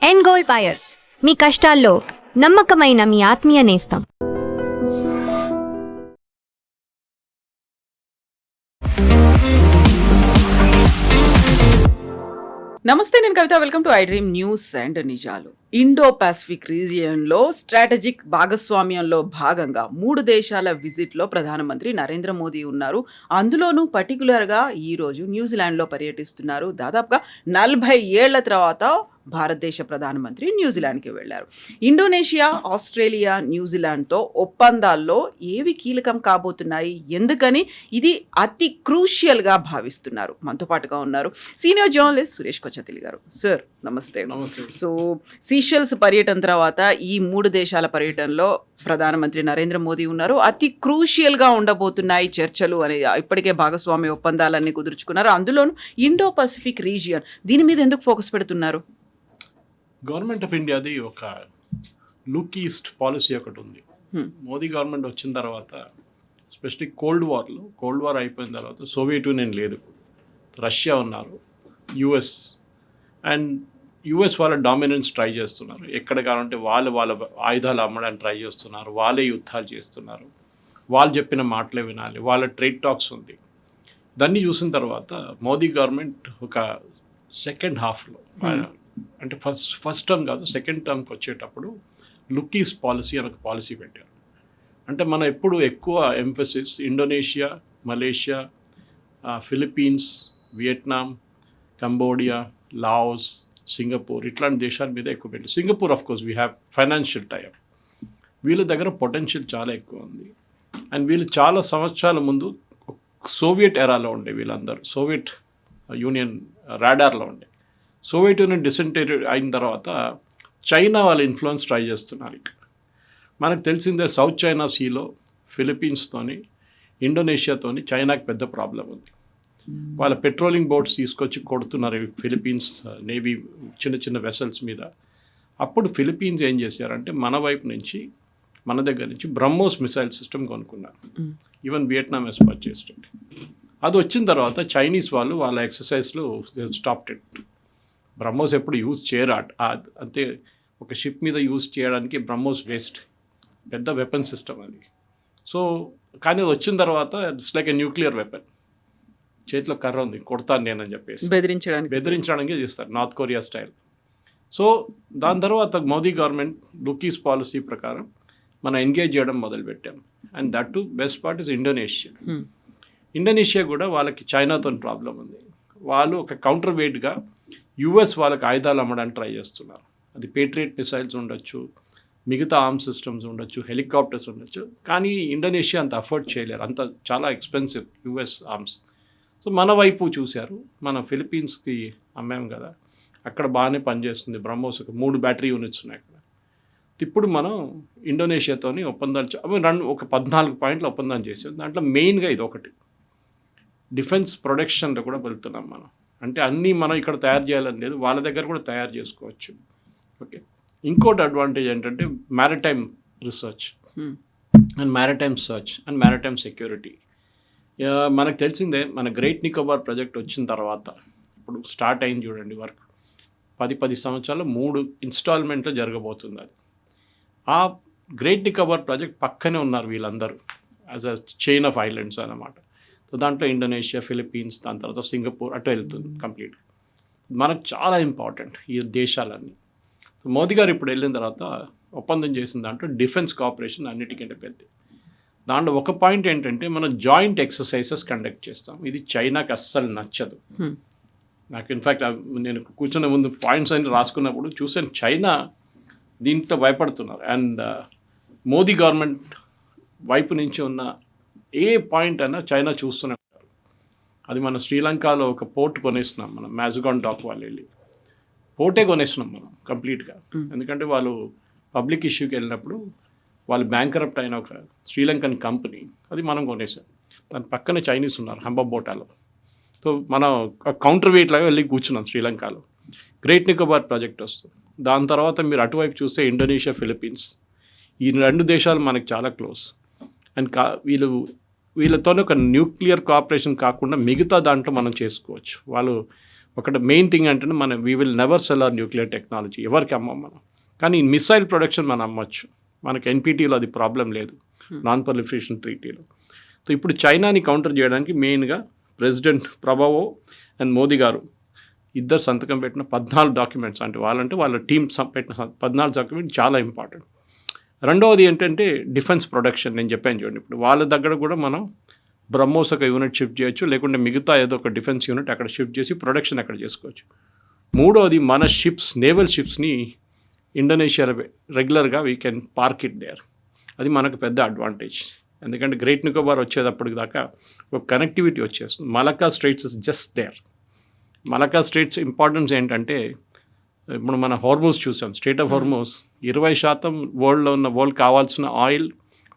End gold buyers, మీ కష్టాల్లో నమ్మకమైన మీ ఆత్మీయ నేస్తం. నమస్తే, నేను Kavitha. Welcome to I dream news and నిజాలు. ఇండో పసిఫిక్ రీజియన్లో స్ట్రాటజిక్ భాగస్వామ్యంలో భాగంగా 3 దేశాల విజిట్లో ప్రధానమంత్రి నరేంద్ర మోదీ ఉన్నారు. అందులోనూ పర్టికులర్గా ఈరోజు న్యూజిలాండ్లో పర్యటిస్తున్నారు. దాదాపుగా 40 ఏళ్ల తర్వాత భారతదేశ ప్రధానమంత్రి న్యూజిలాండ్కి వెళ్ళారు. ఇండోనేషియా, ఆస్ట్రేలియా, న్యూజిలాండ్తో ఒప్పందాల్లో ఏవి కీలకం కాబోతున్నాయి, ఎందుకని ఇది అతి క్రూషియల్గా భావిస్తున్నారు? మనతో పాటుగా ఉన్నారు సీనియర్ జర్నలిస్ట్ సురేష్ కొచ్చతిలి గారు. సార్ నమస్తే. సో సీషెల్స్ పర్యటన తర్వాత ఈ 3 దేశాల పర్యటనలో ప్రధానమంత్రి నరేంద్ర మోదీ ఉన్నారు. అతి క్రూషియల్గా ఉండబోతున్నాయి చర్చలు అని ఇప్పటికే భాగస్వామ్య ఒప్పందాలన్నీ కుదుర్చుకున్నారు. అందులోనూ ఇండో పసిఫిక్ రీజియన్, దీని మీద ఎందుకు ఫోకస్ పెడుతున్నారు? గవర్నమెంట్ ఆఫ్ ఇండియాది ఒక లుక్ ఈస్ట్ పాలసీ ఒకటి ఉంది. మోదీ గవర్నమెంట్ వచ్చిన తర్వాత, ఎస్పెషలీ కోల్డ్ వార్ అయిపోయిన తర్వాత సోవియట్ యూనియన్ లేదు, రష్యా ఉన్నారు, యుఎస్ వాళ్ళ డామినెన్స్ ట్రై చేస్తున్నారు. ఎక్కడ కావాలంటే వాళ్ళ ఆయుధాలు అమ్మడానికి ట్రై చేస్తున్నారు, వాళ్ళే యుద్ధాలు చేస్తున్నారు, వాళ్ళు చెప్పిన మాటలే వినాలి, వాళ్ళ ట్రేడ్ టాక్స్ ఉంది. దాన్ని చూసిన తర్వాత మోదీ గవర్నమెంట్ ఒక సెకండ్ హాఫ్లో, అంటే ఫస్ట్ టర్మ్ కాదు, సెకండ్ టర్మ్కి వచ్చేటప్పుడు లుక్ ఈస్ట్ పాలసీ అని ఒక పాలసీ పెట్టారు. అంటే మనం ఎప్పుడు ఎక్కువ emphasis Indonesia, Malaysia, Philippines, Vietnam, Cambodia, Laos, Singapore ఇట్లాంటి దేశాల మీద ఎక్కువ పెట్టారు. Singapore of course we have financial type. వీళ్ళ దగ్గర పొటెన్షియల్ చాలా ఎక్కువ ఉంది. అండ్ వీళ్ళు చాలా సంవత్సరాల ముందు సోవియట్ ఎరాలో ఉండే, వీళ్ళందరూ సోవియట్ యూనియన్ రాడార్లో ఉండే. సోవియట్ యూనియన్ డిసెంటేటెడ్ అయిన తర్వాత చైనా వాళ్ళ ఇన్ఫ్లుయెన్స్ ట్రై చేస్తున్నారు. ఇక్కడ మనకు తెలిసిందే, సౌత్ చైనా సీలో ఫిలిప్పీన్స్తోని, ఇండోనేషియాతోని చైనాకి పెద్ద ప్రాబ్లం ఉంది. వాళ్ళ పెట్రోలింగ్ బోట్స్ తీసుకొచ్చి కొడుతున్నారు ఫిలిప్పీన్స్ నేవీ చిన్న చిన్న వెసల్స్ మీద. అప్పుడు ఫిలిప్పీన్స్ ఏం చేశారంటే మన వైపు నుంచి, మన దగ్గర నుంచి బ్రహ్మోస్ మిసైల్ సిస్టమ్ కొనుక్కున్నారు. Even Vietnam has purchased. అది వచ్చిన తర్వాత చైనీస్ వాళ్ళు వాళ్ళ ఎక్సర్సైజ్లు స్టాప్డ్ ఇట్. బ్రహ్మోస్ ఎప్పుడు యూజ్ చేయరు, అంతే ఒక షిప్ మీద యూజ్ చేయడానికి బ్రహ్మోస్ వేస్ట్, పెద్ద వెపన్ సిస్టమ్ అది. సో కానీ అది వచ్చిన తర్వాత it's like a nuclear weapon. చేతిలో కర్ర ఉంది, కొడతాను నేనని చెప్పేసి బెదిరించడానికి చేస్తారు, నార్త్ కొరియా స్టైల్. సో దాని తర్వాత Modi government look east policy ప్రకారం మనం ఎంగేజ్ చేయడం మొదలుపెట్టాం. And that to best part is Indonesia. Indonesia కూడా వాళ్ళకి చైనాతో ప్రాబ్లం ఉంది. వాళ్ళు ఒక కౌంటర్ వెయిట్గా యుఎస్ వాళ్ళకి ఆయుధాలు అమ్మడానికి ట్రై చేస్తున్నారు. అది పేట్రియట్ మిసైల్స్ ఉండొచ్చు, మిగతా ఆర్మ్స్ సిస్టమ్స్ ఉండొచ్చు, హెలికాప్టర్స్ ఉండొచ్చు. కానీ ఇండోనేషియా అంత అఫోర్డ్ చేయలేరు, అంత చాలా ఎక్స్పెన్సివ్ యుఎస్ ఆర్మ్స్. సో మన వైపు చూశారు, మన ఫిలిప్పీన్స్కి అమ్మాం కదా, అక్కడ బాగానే పనిచేస్తుంది బ్రహ్మోస్. 3 బ్యాటరీ యూనిట్స్ ఉన్నాయి అక్కడ. ఇప్పుడు మనం ఇండోనేషియాతోని ఒప్పందాలు ఒక 14 పాయింట్ల ఒప్పందం చేసాం. దాంట్లో మెయిన్గా ఇది ఒకటి, డిఫెన్స్ ప్రొడక్షన్లో కూడా వెళ్తున్నాం మనం. అంటే అన్నీ మనం ఇక్కడ తయారు చేయాలని లేదు, వాళ్ళ దగ్గర కూడా తయారు చేసుకోవచ్చు. ఓకే, ఇంకోటి అడ్వాంటేజ్ ఏంటంటే maritime research and maritime search and maritime security. మనకు తెలిసిందే, మన గ్రేట్ నికోబార్ ప్రాజెక్ట్ వచ్చిన తర్వాత ఇప్పుడు స్టార్ట్ అయింది చూడండి వర్క్. 10 సంవత్సరాలు 3 ఇన్స్టాల్మెంట్లో జరగబోతుంది అది. ఆ గ్రేట్ నికోబార్ ప్రాజెక్ట్ పక్కనే ఉన్నారు వీళ్ళందరూ, as a chain of islands అన్నమాట. సో దాంట్లో ఇండోనేషియా, ఫిలిప్పీన్స్, దాని తర్వాత సింగపూర్ అటు వెళ్తుంది కంప్లీట్గా. మనకు చాలా ఇంపార్టెంట్ ఈ దేశాలన్నీ. సో మోదీ గారు ఇప్పుడు వెళ్ళిన తర్వాత ఒప్పందం చేసిన దాంట్లో డిఫెన్స్ కోఆపరేషన్ అన్నిటికంటే పెద్ద. దాంట్లో ఒక పాయింట్ ఏంటంటే మనం జాయింట్ ఎక్సర్సైజెస్ కండక్ట్ చేస్తాం. ఇది చైనాకి అస్సలు నచ్చదు. నాకు ఇన్ఫ్యాక్ట్ నేను కూర్చునే ముందు పాయింట్స్ అన్ని రాసుకున్నప్పుడు చూసాను, చైనా దీంట్లో భయపడుతున్నారు. అండ్ మోదీ గవర్నమెంట్ వైపు నుంచి ఉన్న ఏ పాయింట్ అయినా చైనా చూస్తూనే ఉంటారు. అది మన శ్రీలంకలో ఒక పోర్ట్ కొనేస్తున్నాం మనం, మ్యాజగాన్ డాక్ వాళ్ళు వెళ్ళి పోర్టే కొనేస్తున్నాం మనం కంప్లీట్గా. ఎందుకంటే వాళ్ళు పబ్లిక్ ఇష్యూకి వెళ్ళినప్పుడు వాళ్ళు బ్యాంకరప్ట్ అయిన ఒక శ్రీలంకన్ కంపెనీ, అది మనం కొనేసాం. దాని పక్కనే చైనీస్ ఉన్నారు హంబాబోటాలో. సో మనం కౌంటర్ వెయిట్ లాగా వెళ్ళి కూర్చున్నాం శ్రీలంకలో. గ్రేట్ నికోబార్ ప్రాజెక్ట్ వస్తుంది. దాని తర్వాత మీరు అటువైపు చూస్తే ఇండోనేషియా, ఫిలిప్పీన్స్, ఈ 2 దేశాలు మనకు చాలా క్లోజ్. అండ్ వీళ్ళతోనే ఒక న్యూక్లియర్ కోఆపరేషన్ కాకుండా మిగతా దాంట్లో మనం చేసుకోవచ్చు. వాళ్ళు ఒకటి మెయిన్ థింగ్ అంటే మనం we will never sell our nuclear technology, ఎవరికి అమ్మం మనం. కానీ మిసైల్ ప్రొడక్షన్ మనం అమ్మొచ్చు, మనకి ఎన్పిటీలో అది ప్రాబ్లం లేదు, నాన్ ప్రొలిఫరేషన్ ట్రీటీలో. సో ఇప్పుడు చైనాని కౌంటర్ చేయడానికి మెయిన్గా ప్రెసిడెంట్ ప్రభావో అండ్ మోదీ గారు ఇద్దరు సంతకం పెట్టిన 14 డాక్యుమెంట్స్, అంటే వాళ్ళ టీం పెట్టిన 14 డాక్యుమెంట్ చాలా ఇంపార్టెంట్. రెండవది ఏంటంటే డిఫెన్స్ ప్రొడక్షన్. నేను చెప్పాను చూడండి, ఇప్పుడు వాళ్ళ దగ్గర కూడా మనం బ్రహ్మోస్ ఒక యూనిట్ షిఫ్ట్ చేయొచ్చు, లేకుంటే మిగతా ఏదో ఒక డిఫెన్స్ యూనిట్ అక్కడ షిఫ్ట్ చేసి ప్రొడక్షన్ అక్కడ చేసుకోవచ్చు. మూడవది మన షిప్స్, నేవల్ షిప్స్ని ఇండోనేషియాలో రెగ్యులర్గా we can park it there. అది మనకు పెద్ద అడ్వాంటేజ్, ఎందుకంటే గ్రేట్ నికోబార్ వచ్చేటప్పటికి దాకా ఒక కనెక్టివిటీ వచ్చేస్తుంది. Malacca Straits is just there. Malacca Straits importance ఏంటంటే, ఇప్పుడు మన హార్మోస్ చూసాం, స్ట్రైట్ ఆఫ్ హార్మోస్ 20% వరల్డ్లో ఉన్న వరల్డ్ కావాల్సిన ఆయిల్,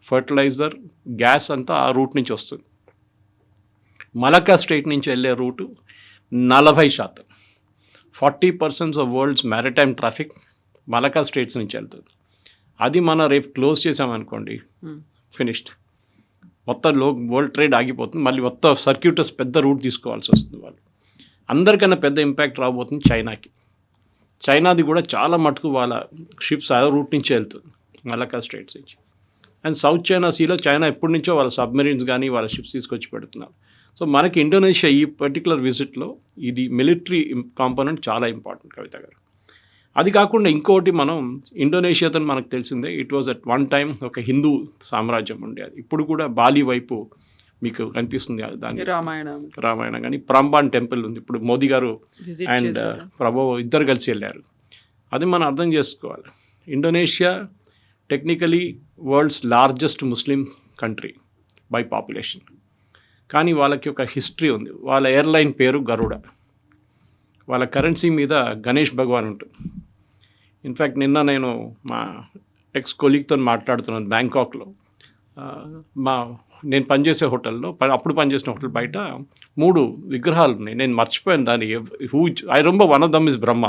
ఫర్టిలైజర్, గ్యాస్ అంతా ఆ రూట్ నుంచి వస్తుంది. మలక్కా స్ట్రైట్ నుంచి వెళ్ళే route 40%, 40% of world's maritime traffic Malacca Straits నుంచి వెళ్తుంది. అది మనం రేపు క్లోజ్ చేసామనుకోండి, ఫినిష్డ్, మొత్తం వరల్డ్ ట్రేడ్ ఆగిపోతుంది. మళ్ళీ మొత్తం సర్క్యూటస్ పెద్ద రూట్ తీసుకోవాల్సి వస్తుంది. వాళ్ళు అందరికన్నా పెద్ద ఇంపాక్ట్ రాబోతుంది చైనాకి. చైనాది కూడా చాలా మటుకు వాళ్ళ షిప్స్ ఆ రూట్ నుంచి వెళ్తుంది, మలక్కా స్ట్రైట్స్ నుంచి. అండ్ సౌత్ చైనా సీలో చైనా ఎప్పటి నుంచో వాళ్ళ సబ్మెరీన్స్ కానీ వాళ్ళ షిప్స్ తీసుకొచ్చి పెడుతున్నారు. సో మనకి ఇండోనేషియా ఈ పర్టికులర్ విజిట్లో ఇది మిలిటరీ కాంపోనెంట్ చాలా ఇంపార్టెంట్, కవిత గారు. అది కాకుండా ఇంకోటి, మనం ఇండోనేషియాతో మనకు తెలిసిందే, it was at one time ఒక హిందూ సామ్రాజ్యం ఉండేది. ఇప్పుడు కూడా బాలి వైపు మీకు కనిపిస్తుంది దాని రామాయణం కానీ ప్రాంబాన్ టెంపుల్ ఉంది. ఇప్పుడు మోదీ గారు అండ్ ప్రభు ఇద్దరు కలిసి వెళ్ళారు. అది మనం అర్థం చేసుకోవాలి. Indonesia technically world's largest Muslim country by population, కానీ వాళ్ళకి ఒక హిస్టరీ ఉంది. వాళ్ళ ఎయిర్లైన్ పేరు గరుడ, వాళ్ళ కరెన్సీ మీద గణేష్ భగవాన్ ఉంటుంది. ఇన్ఫ్యాక్ట్ నిన్న నేను మా ఎక్స్ కొలీగ్తో మాట్లాడుతున్నాను బ్యాంకాక్లో. నేను పనిచేసే హోటల్లో, అప్పుడు పనిచేసిన హోటల్ బయట 3 విగ్రహాలు ఉన్నాయి. నేను మర్చిపోయాను దాన్ని. I remember one of them is Brahma,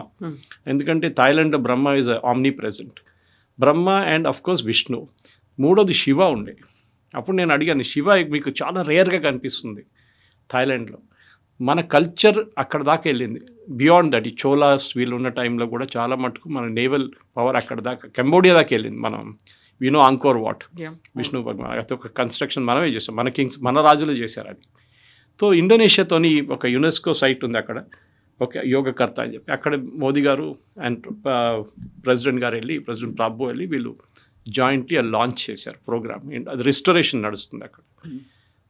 ఎందుకంటే థాయిలాండ్లో Brahma is omnipresent. Brahma and of course Vishnu. మూడోది శివ ఉండే. అప్పుడు నేను అడిగాను, శివ మీకు చాలా రేర్గా కనిపిస్తుంది థాయిలాండ్లో. మన కల్చర్ అక్కడ దాకా వెళ్ళింది, బియాండ్ దట్. ఈ చోలాస్ వీళ్ళు ఉన్న టైంలో కూడా చాలా మటుకు మన నేవల్ పవర్ అక్కడ దాకా, కంబోడియా దాకా వెళ్ళింది. మనం వినో అంకోర్ వాట్, విష్ణు భగవాన్, అది ఒక కన్స్ట్రక్షన్ మనమే చేసాం, మన కింగ్స్, మన రాజులు చేశారు అది. సో ఇండోనేషియాతోని ఒక యునెస్కో సైట్ ఉంది అక్కడ, ఒక యోగకర్త అని చెప్పి. అక్కడ మోదీ గారు అండ్ ప్రెసిడెంట్ గారు వెళ్ళి, ప్రెసిడెంట్ ప్రాబో వెళ్ళి వీళ్ళు జాయింట్లీ లాంచ్ చేశారు ప్రోగ్రామ్. అది రిస్టోరేషన్ నడుస్తుంది అక్కడ.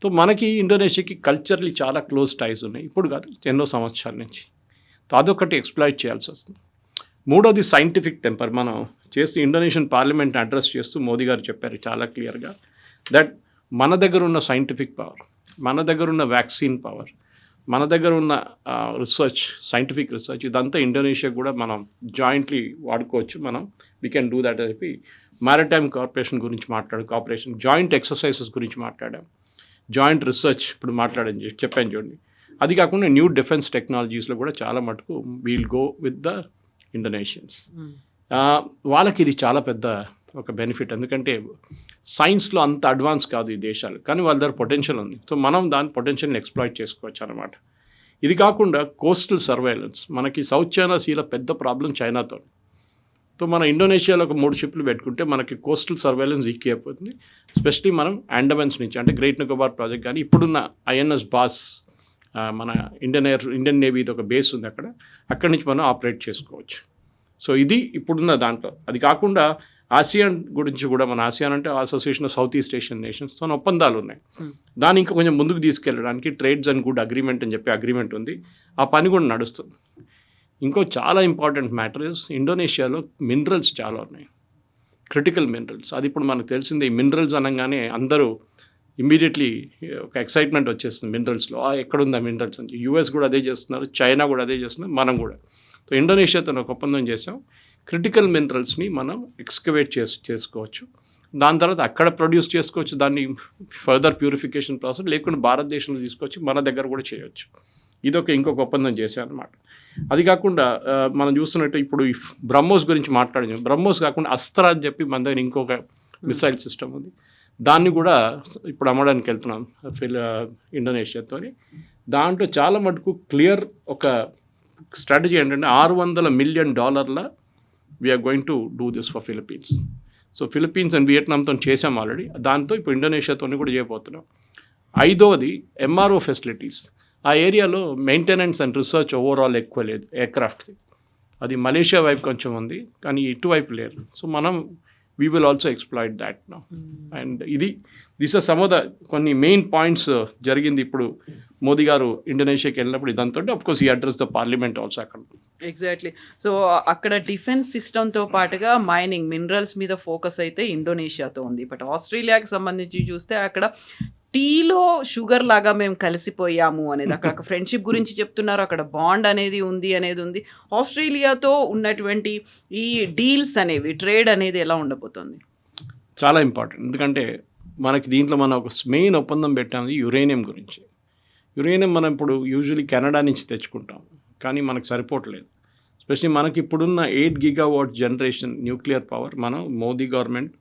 సో మనకి ఇండోనేషియాకి కల్చర్లీ చాలా క్లోజ్ టైస్ ఉన్నాయి, ఇప్పుడు కాదు ఎన్నో సంవత్సరాల నుంచి. సో అదొకటి ఎక్స్ప్లాయిట్ చేయాల్సి వస్తుంది. మూడోది సైంటిఫిక్ టెంపర్. మనం చేస్తూ ఇండోనేషియన్ పార్లమెంట్ని అడ్రస్ చేస్తూ మోదీ గారు చెప్పారు చాలా క్లియర్గా దట్ మన దగ్గర ఉన్న సైంటిఫిక్ పవర్, మన దగ్గర ఉన్న వ్యాక్సిన్ పవర్, మన దగ్గర ఉన్న రీసెర్చ్, సైంటిఫిక్ రీసెర్చ్, ఇదంతా ఇండోనేషియా కూడా మనం జాయింట్లీ వాడుకోవచ్చు. మనం వీ కెన్ డూ దట్ అని చెప్పి మ్యారిటైమ్ కార్పొరేషన్ గురించి కోఆపరేషన్, జాయింట్ ఎక్సర్సైజెస్ గురించి మాట్లాడాం, జాయింట్ రీసెర్చ్ ఇప్పుడు చెప్పాను చూడండి. అది కాకుండా న్యూ డిఫెన్స్ టెక్నాలజీస్లో కూడా చాలా మటుకు we'll go with the Indonesians. వాళ్ళకి ఇది చాలా పెద్ద ఒక బెనిఫిట్, ఎందుకంటే సైన్స్లో అంత అడ్వాన్స్ కాదు ఈ దేశాలు, కానీ వాళ్ళ దగ్గర పొటెన్షియల్ ఉంది. సో మనం దాని పొటెన్షియల్ని ఎక్స్ప్లాయిట్ చేసుకోవచ్చు అనమాట. ఇది కాకుండా కోస్టల్ సర్వేలెన్స్. మనకి సౌత్ చైనా సీలో పెద్ద ప్రాబ్లం చైనాతో. సో మన ఇండోనేషియాలో ఒక 3 షిప్లు పెట్టుకుంటే మనకి కోస్టల్ సర్వేలెన్స్ ఈక్కి అయిపోతుంది. ఎస్పెషలీ మనం అండమాన్స్ నుంచి, అంటే గ్రేట్ నికోబార్ ప్రాజెక్ట్ కానీ ఇప్పుడున్న ఐఎన్ఎస్ బాస్, మన ఇండియన్ నేవీది ఒక బేస్ ఉంది అక్కడ, అక్కడి నుంచి మనం ఆపరేట్ చేసుకోవచ్చు. సో ఇది ఇప్పుడున్న దాంట్లో. అది కాకుండా ఆసియాన్ గురించి కూడా, మన ఆసియాన్ అంటే association of south east Asian నేషన్స్తో ఒప్పందాలు ఉన్నాయి. దాన్ని ఇంకా కొంచెం ముందుకు తీసుకెళ్ళడానికి ట్రేడ్స్ అండ్ గుడ్ అగ్రిమెంట్ అని చెప్పి అగ్రిమెంట్ ఉంది, ఆ పని కూడా నడుస్తుంది. ఇంకో చాలా ఇంపార్టెంట్ మ్యాటర్ ఇస్ ఇండోనేషియాలో మినరల్స్ చాలా ఉన్నాయి, క్రిటికల్ మినరల్స్. అది ఇప్పుడు మనకు తెలిసిందే. ఈ మినరల్స్ అనగానే అందరూ ఇమ్మీడియట్లీ ఒక ఎక్సైట్మెంట్ వచ్చేస్తుంది మినరల్స్లో. ఎక్కడుందా మినరల్స్ అని. యూఎస్ కూడా అదే చేస్తున్నారు, చైనా కూడా అదే చేస్తున్నారు, మనం కూడా. సో ఇండోనేషియాతో ఒక ఒప్పందం చేసాం, క్రిటికల్ మినరల్స్ని మనం ఎక్స్కవేట్ చేసుకోవచ్చు. దాని తర్వాత అక్కడ ప్రొడ్యూస్ చేసుకోవచ్చు, దాన్ని ఫర్దర్ ప్యూరిఫికేషన్ ప్రాసెస్, లేకుండా భారతదేశంలో తీసుకొచ్చి మన దగ్గర కూడా చేయవచ్చు. ఇంకొక ఒప్పందం చేశాం అనమాట. అది కాకుండా మనం చూస్తున్నట్టు ఇప్పుడు ఈ బ్రహ్మోస్ గురించి మాట్లాడాము. బ్రహ్మోస్ కాకుండా అస్త్ర అని చెప్పి మన దగ్గర ఇంకొక మిసైల్ సిస్టమ్ ఉంది, దాన్ని కూడా ఇప్పుడు అమ్మడానికి వెళ్తున్నాం ఇండోనేషియాతో. దాంట్లో చాలా మటుకు క్లియర్ ఒక స్ట్రాటజీ ఏంటంటే $600 million we're going to do this for Philippines. So Philippines and వియట్నాంతో చేసాం ఆల్రెడీ, దాంతో ఇప్పుడు ఇండోనేషియాతో కూడా చేయబోతున్నాం. 5వది ఎంఆర్ఓ ఫెసిలిటీస్. ఆ ఏరియాలో మెయింటెనెన్స్ అండ్ రీసెర్చ్ ఓవరాల్ ఎక్కువ లేదు ఎయిర్క్రాఫ్ట్ది. అది మలేషియా వైపు కొంచెం ఉంది, కానీ ఇటువైపు లేరు. సో మనం we will also exploit that now. And this are some of the కొన్ని మెయిన్ పాయింట్స్ జరిగింది ఇప్పుడు మోదీ గారు ఇండోనేషియాకి వెళ్ళినప్పుడు. ఇదంతా అఫ్కోర్స్ ఈ అడ్రస్ ద పార్లమెంట్ ఆల్సో అక్కడ. ఎగ్జాక్ట్లీ. సో అక్కడ డిఫెన్స్ సిస్టమ్తో పాటుగా మైనింగ్ మినరల్స్ మీద ఫోకస్ అయితే ఇండోనేషియాతో ఉంది. బట్ ఆస్ట్రేలియాకి సంబంధించి చూస్తే అక్కడ టీలో షుగర్ లాగా మేము కలిసిపోయాము అనేది, అక్కడ ఫ్రెండ్షిప్ గురించి చెప్తున్నారు, అక్కడ బాండ్ అనేది ఉంది. ఆస్ట్రేలియాతో ఉన్నటువంటి ఈ డీల్స్ అనేవి, ట్రేడ్ అనేది ఎలా ఉండబోతుంది? చాలా ఇంపార్టెంట్, ఎందుకంటే మనకి దీంట్లో మనం ఒక మెయిన్ ఒప్పందం పెట్టాము యురేనియం గురించి. యురేనియం మనం ఇప్పుడు యూజువలీ కెనడా నుంచి తెచ్చుకుంటాం, కానీ మనకు సరిపోవట్లేదు. ఎస్పెషలీ మనకి ఇప్పుడున్న 8 GW జనరేషన్ న్యూక్లియర్ పవర్ మనం మోదీ గవర్నమెంట్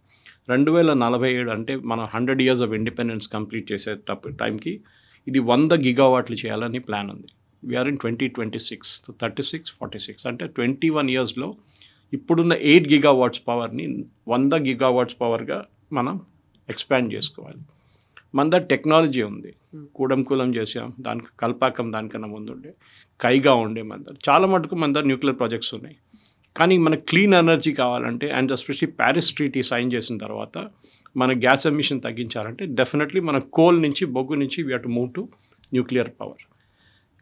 2047 అంటే మన 100 years ఆఫ్ ఇండిపెండెన్స్ కంప్లీట్ చేసే టైంకి ఇది 100 GW చేయాలని ప్లాన్ ఉంది. వీఆర్ ఇన్ 2026, 36, 46 అంటే 21 yearsలో ఇప్పుడున్న 8 GW పవర్ని 100 GW పవర్గా మనం ఎక్స్పాండ్ చేసుకోవాలి. మన దగ్గర టెక్నాలజీ ఉంది, కూలం చేసాం, దానికి కల్పాకం దానికన్నా ముందు ఉండే, కైగా ఉండే మన దగ్గర చాలా మటుకు మన దగ్గర న్యూక్లియర్ ప్రాజెక్ట్స్ ఉన్నాయి. కానీ మనకు క్లీన్ ఎనర్జీ కావాలంటే and especially Paris treaty sign చేసిన తర్వాత మన గ్యాస్ ఎమిషన్ తగ్గించాలంటే డెఫినెట్లీ మన కోల్ నుంచి బొగ్గు నుంచి we have to move to nuclear power.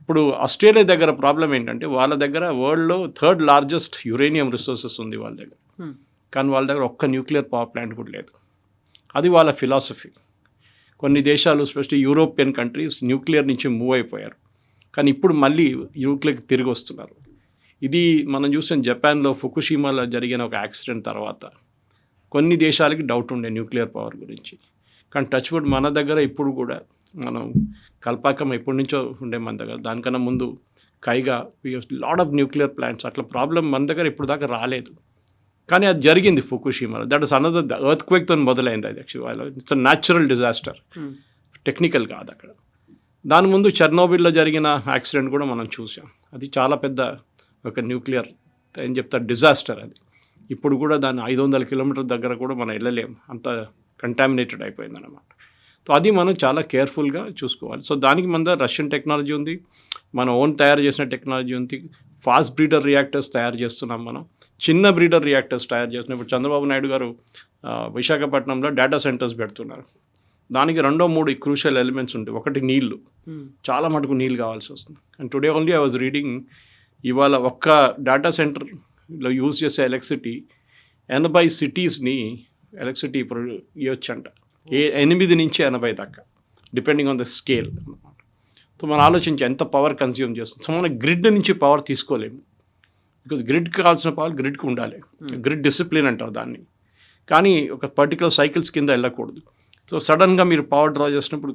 ఇప్పుడు ఆస్ట్రేలియా దగ్గర ప్రాబ్లం ఏంటంటే వాళ్ళ దగ్గర వరల్డ్లో 3rd largest యురేనియం రిసోర్సెస్ ఉంది వాళ్ళ దగ్గర, కానీ వాళ్ళ దగ్గర ఒక్క న్యూక్లియర్ పవర్ ప్లాంట్ కూడా లేదు. అది వాళ్ళ ఫిలాసఫీ. కొన్ని దేశాలు ఎస్పెషల్లీ యూరోపియన్ కంట్రీస్ న్యూక్లియర్ నుంచి మూవ్ అయిపోయారు, కానీ ఇప్పుడు మళ్ళీ న్యూక్లియర్కి తిరిగి వస్తున్నారు. ఇది మనం చూసిన జపాన్లో ఫుకుషిమాలో జరిగిన ఒక యాక్సిడెంట్ తర్వాత కొన్ని దేశాలకి డౌట్ ఉండే న్యూక్లియర్ పవర్ గురించి. కానీ టచ్వుడ్ మన దగ్గర ఇప్పుడు కూడా మనం కల్పాకం ఎప్పటి నుంచో ఉండే మన దగ్గర, దానికన్నా ముందు కైగా లాట్ ఆఫ్ న్యూక్లియర్ ప్లాంట్స్. అట్లా ప్రాబ్లం మన దగ్గర ఇప్పుడు దాకా రాలేదు, కానీ అది జరిగింది ఫుకుషిమాలో. దట్ ఇస్ అనదర్ ఎర్త్ క్వేక్తో మొదలైంది. అది actually it's a natural disaster, technical కాదు అక్కడ. దాని ముందు చెర్నోబిల్లో జరిగిన యాక్సిడెంట్ కూడా మనం చూసాం. అది చాలా పెద్ద ఒక న్యూక్లియర్ ఏం చెప్తారు డిజాస్టర్. అది ఇప్పుడు కూడా దాన్ని 500 kilometers దగ్గర కూడా మనం వెళ్ళలేము, అంత కంటామినేటెడ్ అయిపోయింది అన్నమాట. సో అది మనం చాలా కేర్ఫుల్గా చూసుకోవాలి. సో దానికి మన దగ్గర రష్యన్ టెక్నాలజీ ఉంది, మన ఓన్ తయారు చేసిన టెక్నాలజీ ఉంది. ఫాస్ట్ బ్రీడర్ రియాక్టర్స్ తయారు చేస్తున్నాం, మనం చిన్న బ్రీడర్ రియాక్టర్స్ తయారు చేస్తున్నాం. ఇప్పుడు చంద్రబాబు నాయుడు గారు విశాఖపట్నంలో డేటా సెంటర్స్ పెడుతున్నారు. దానికి 2-3 క్రూషియల్ ఎలిమెంట్స్ ఉంటాయి. ఒకటి నీళ్లు, చాలా మటుకు నీళ్ళు కావాల్సి వస్తుంది. And today only I was reading, ఇవాళ ఒక్క డేటా సెంటర్లో యూజ్ చేసే ఎలక్ట్రిసిటీ 80 cities-ని ఎలక్ట్రిసిటీ ఇప్పుడు ఇవ్వచ్చంట, 8 నుంచి 80 దాకా డిపెండింగ్ ఆన్ ద స్కేల్ అన్నమాట. సో మనం ఆలోచించి ఎంత పవర్ కన్స్యూమ్ చేస్తుంది. సో మన గ్రిడ్ నుంచి పవర్ తీసుకోలేము, బికాజ్ గ్రిడ్కి కావాల్సిన పవర్ గ్రిడ్కి ఉండాలి. గ్రిడ్ డిసిప్లిన్ అంటారు దాన్ని, కానీ ఒక పర్టికులర్ సైకిల్స్ కింద వెళ్ళకూడదు. సో సడన్గా మీరు పవర్ డ్రా చేసినప్పుడు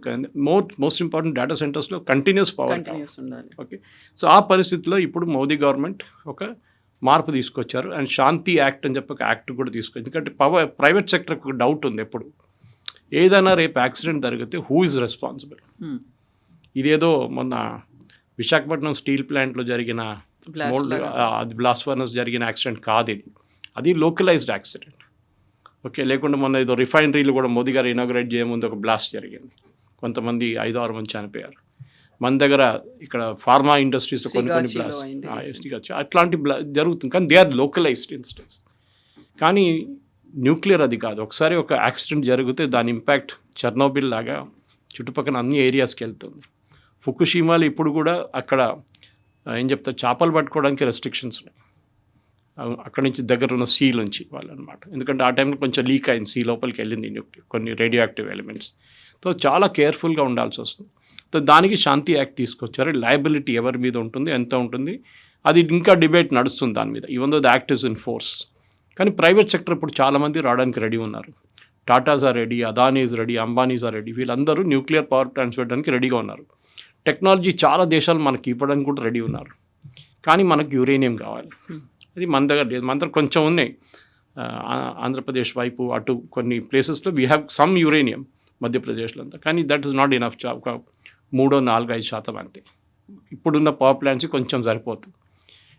మోస్ట్ ఇంపార్టెంట్ డేటా సెంటర్స్లో కంటిన్యూస్ పవర్ ఉండాలి. ఓకే, సో ఆ పరిస్థితిలో ఇప్పుడు మోదీ గవర్నమెంట్ ఒక మార్పు తీసుకొచ్చారు. అండ్ శాంతి యాక్ట్ అని చెప్పి ఒక యాక్ట్ కూడా తీసుకొచ్చారు. ఎందుకంటే ప్రైవేట్ సెక్టర్కి ఒక డౌట్ ఉంది ఎప్పుడు, ఏదైనా రేపు యాక్సిడెంట్ జరిగితే హూ ఇస్ రెస్పాన్సిబుల్. ఇదేదో మొన్న విశాఖపట్నం స్టీల్ ప్లాంట్లో జరిగిన అది బ్లాస్ట్ ఫర్నస్ జరిగిన యాక్సిడెంట్ కాదు ఇది, అది లోకలైజ్డ్ యాక్సిడెంట్. ఓకే, లేకుండా మొన్న ఏదో రిఫైనరీలు కూడా మోదీ గారు ఇనాగ్రేట్ చేయముందు ఒక బ్లాస్ట్ జరిగింది, కొంతమంది 5-6 మంది చనిపోయారు. మన దగ్గర ఇక్కడ ఫార్మా ఇండస్ట్రీస్ కొన్ని బ్లాస్ట్ అట్లాంటి జరుగుతుంది, కానీ దే ఆర్ లోకలైజ్డ్ ఇన్స్టెన్స్. కానీ న్యూక్లియర్ అది కాదు. ఒకసారి ఒక యాక్సిడెంట్ జరిగితే దాని ఇంపాక్ట్ చెర్నోబిల్ లాగా చుట్టుపక్కల అన్ని ఏరియాస్కి వెళ్తుంది. ఫుకుషిమాలో ఇప్పుడు కూడా అక్కడ ఏం చెప్తారు, చేపలు పట్టుకోవడానికి రెస్ట్రిక్షన్స్ ఉన్నాయి అక్కడి నుంచి దగ్గర ఉన్న సీ నుంచి వాళ్ళు అనమాట. ఎందుకంటే ఆ టైంలో కొంచెం లీక్ అయింది, సీ లోపలికి వెళ్ళింది కొన్ని రేడియో యాక్టివ్ ఎలిమెంట్స్. సో చాలా కేర్ఫుల్గా ఉండాల్సి వస్తుంది. సో దానికి శాంతి యాక్ట్ తీసుకొచ్చారు. లయబిలిటీ ఎవరి మీద ఉంటుంది, ఎంత ఉంటుంది, అది ఇంకా డిబేట్ నడుస్తుంది దాని మీద, even though the act is in force. కానీ ప్రైవేట్ సెక్టర్ ఇప్పుడు చాలామంది రావడానికి రెడీ ఉన్నారు. Tatas are ready, Adanis ready, Ambanis are ready. వీళ్ళందరూ న్యూక్లియర్ పవర్ ప్లాంట్స్ పెట్టడానికి రెడీగా ఉన్నారు. టెక్నాలజీ చాలా దేశాలు మనకి ఇవ్వడానికి కూడా రెడీ ఉన్నారు. కానీ మనకు యురేనియం కావాలి, అది మన దగ్గర లేదు. మన దగ్గర కొంచెం ఉన్నాయి, ఆంధ్రప్రదేశ్ వైపు అటు కొన్ని ప్లేసెస్లో వీ హ్యావ్ సమ్ యురేనియం, మధ్యప్రదేశ్లో అంతా. కానీ దట్ ఈస్ నాట్ ఇనఫ్. ఒక 3-4-5% అంతే. ఇప్పుడున్న పవర్ ప్లాంట్స్ కొంచెం సరిపోతుంది.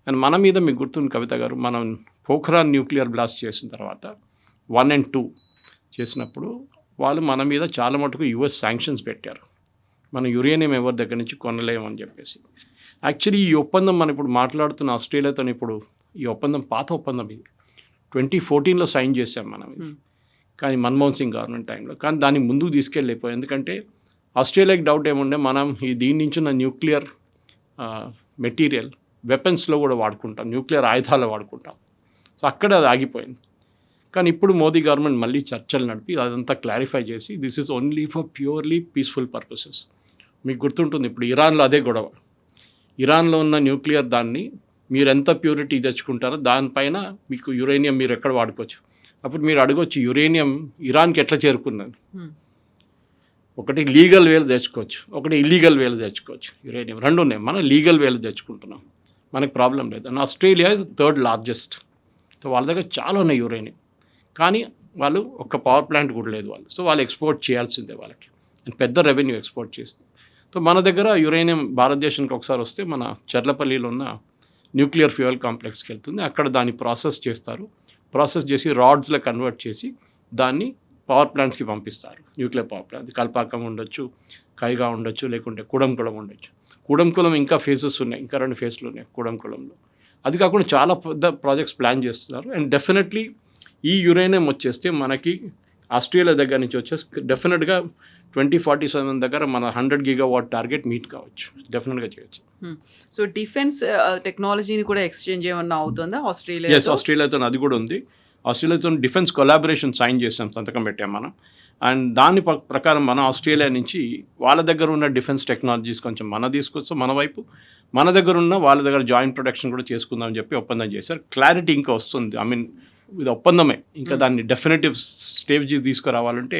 అండ్ మన మీద మీకు గుర్తుంది కవిత గారు, మనం పోఖ్రాన్ న్యూక్లియర్ బ్లాస్ట్ చేసిన తర్వాత 1 and 2 చేసినప్పుడు వాళ్ళు మన మీద చాలా మటుకు యుఎస్ శాంక్షన్స్ పెట్టారు. మనం యురేనియం ఎవరి దగ్గర నుంచి కొనలేమని చెప్పేసి. యాక్చువల్లీ ఈ ఒప్పందం మనం ఇప్పుడు మాట్లాడుతున్న ఆస్ట్రేలియాతో ఇప్పుడు ఈ ఒప్పందం పాత ఒప్పందం ఇది 2014లో సైన్ చేసాం మనం ఇది. కానీ మన్మోహన్ సింగ్ గవర్నమెంట్ టైంలో. కానీ దాన్ని ముందుకు తీసుకెళ్ళిపోయాం. ఎందుకంటే ఆస్ట్రేలియాకి డౌట్ ఏముండే, మనం ఈ దీని నుంచి ఉన్న న్యూక్లియర్ మెటీరియల్ వెపన్స్లో కూడా వాడుకుంటాం, న్యూక్లియర్ ఆయుధాలు వాడుకుంటాం. సో అక్కడ అది ఆగిపోయింది. కానీ ఇప్పుడు మోదీ గవర్నమెంట్ మళ్ళీ చర్చలు నడిపి అదంతా క్లారిఫై చేసి this is only for purely peaceful purposes. మీకు గుర్తుంటుంది ఇప్పుడు ఇరాన్లో అదే గొడవ. ఇరాన్లో ఉన్న న్యూక్లియర్ దాన్ని మీరు ఎంత ప్యూరిటీ తెచ్చుకుంటారో దానిపైన మీకు యురేనియం మీరు ఎక్కడ వాడుకోవచ్చు. అప్పుడు మీరు అడగొచ్చు యురేనియం ఇరాన్కి ఎట్లా చేరుకున్నది. ఒకటి లీగల్ వేలు తెచ్చుకోవచ్చు, ఒకటి ఇల్లీగల్ వేలు తెచ్చుకోవచ్చు. యురేనియం రెండు ఉన్నాయి. మనం లీగల్ వేలు తెచ్చుకుంటున్నాం, మనకు ప్రాబ్లం లేదు. And Australia is 3rd largest. So వాళ్ళ దగ్గర చాలా ఉన్నాయి యురేనియం. కానీ వాళ్ళు ఒక పవర్ ప్లాంట్ కూడా లేదు వాళ్ళు. సో వాళ్ళు ఎక్స్పోర్ట్ చేయాల్సిందే వాళ్ళకి. అండ్ పెద్ద రెవెన్యూ ఎక్స్పోర్ట్ చేస్తుంది. సో మన దగ్గర యురేనియం భారతదేశానికి ఒకసారి వస్తే మన చర్లపల్లిలో ఉన్న న్యూక్లియర్ ఫ్యూయల్ కాంప్లెక్స్కి వెళ్తుంది. అక్కడ దాన్ని ప్రాసెస్ చేస్తారు. ప్రాసెస్ చేసి రాడ్స్లో కన్వర్ట్ చేసి దాన్ని పవర్ ప్లాంట్స్కి పంపిస్తారు. న్యూక్లియర్ పవర్ ప్లాంట్ కల్పాకం ఉండొచ్చు, కైగా ఉండొచ్చు, లేకుంటే కుడంకుళం ఉండొచ్చు. కుడంకుళం ఇంకా ఫేజెస్ ఉన్నాయి, ఇంకా 2 ఫేజ్లు ఉన్నాయి కుడంకుళంలో. అది కాకుండా చాలా పెద్ద ప్రాజెక్ట్స్ ప్లాన్ చేస్తున్నారు. అండ్ డెఫినెట్లీ ఈ యురేనియం వచ్చేస్తే మనకి ఆస్ట్రేలియా దగ్గర నుంచి వచ్చేసి డెఫినెట్గా 2047 దగ్గర మన 100 gigawatt టార్గెట్ మీట్ కావచ్చు, డెఫినెట్గా చేయొచ్చు. సో డిఫెన్స్ టెక్నాలజీని కూడా ఎక్స్చేంజ్ ఏమన్నా అవుతుందా ఆస్ట్రేలియా? ఎస్, ఆస్ట్రేలియాతో అది కూడా ఉంది. ఆస్ట్రేలియాతో డిఫెన్స్ కొలాబరేషన్ సైన్ చేసాం, సంతకం పెట్టాం మనం. అండ్ దాని ప్రకారం మన ఆస్ట్రేలియా నుంచి వాళ్ళ దగ్గర ఉన్న డిఫెన్స్ టెక్నాలజీస్ కొంచెం మన తీసుకొస్తాం, మన వైపు మన దగ్గర ఉన్న వాళ్ళ దగ్గర జాయింట్ ప్రొడక్షన్ కూడా చేసుకుందామని చెప్పి ఒప్పందం చేశారు. క్లారిటీ ఇంకా వస్తుంది. ఐ మీన్ ఇది ఒప్పందమే, ఇంకా దాన్ని డెఫినెటివ్ స్టేజ్ తీసుకురావాలంటే